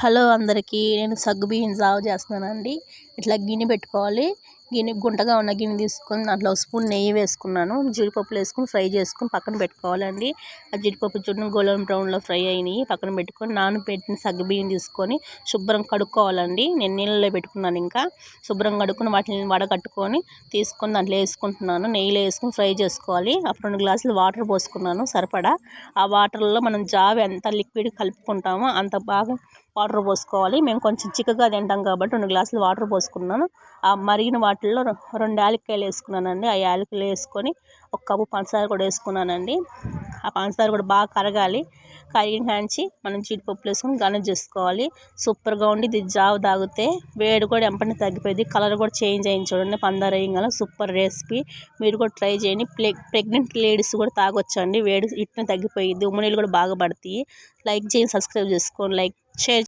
Hello అందరికీ, నేను సగ్గుబియ్యం జావ చేస్తున్నానండి. ఇట్లా గిన్నె పెట్టుకోవాలి. గిన్నె గుంటగా ఉన్న గిన్నె తీసుకొని దాంట్లో ఒక స్పూన్ నెయ్యి వేసుకున్నాను. జీడిపప్పులు వేసుకొని ఫ్రై చేసుకొని పక్కన పెట్టుకోవాలండి. ఆ జీడిపప్పు చూడండి గోల్డెన్ బ్రౌన్లో ఫ్రై అయినాయి. పక్కన పెట్టుకొని నానబెట్టిన సగ్గుబియ్యం తీసుకొని శుభ్రం కడుక్కోవాలండి. నేను నీళ్ళలో పెట్టుకున్నాను. ఇంకా శుభ్రం కడుక్కొని వాటిని వడగట్టుకొని తీసుకొని దాంట్లో వేసుకుంటున్నాను. నెయ్యిలో వేసుకొని ఫ్రై చేసుకోవాలి. అప్పుడు 2 గ్లాసులు వాటర్ పోసుకున్నాను సరిపడా. ఆ వాటర్లో మనం జావ ఎంత లిక్విడ్ కలుపుకుంటామో అంత బాగా వాటర్ పోసుకోవాలి. మేము కొంచెం చిక్కగా తింటాం కాబట్టి 2 గ్లాసులు వాటర్ పోసుకున్నాను. ఆ మరిగిన వాటిల్లో 2 యాలక్కాయలు వేసుకున్నానండి. ఆ యాలకులు వేసుకొని 1 కప్పు పంచదార కూడా వేసుకున్నానండి. ఆ పంచదార కూడా బాగా కరగాలి. కరిగించి మనం జీడిపప్పులు వేసుకొని గనజ చేసుకోవాలి. సూపర్గా ఉండి ఇది జావ తాగితే వేడి కూడా ఎంపటి తగ్గిపోయింది. కలర్ కూడా చేంజ్ అయింది చూడండి. పందారు వేయంగా సూపర్ రెసిపీ. మీరు కూడా ట్రై చేయండి. ప్రెగ్నెంట్ లేడీస్ కూడా తాగొచ్చండి. వేడి ఇట్నే తగ్గిపోయింది. ఉమ్మనీళ్ళు కూడా బాగా పడతాయి. లైక్ చేయండి, సబ్స్క్రైబ్ చేసుకోండి, లైక్ షేర్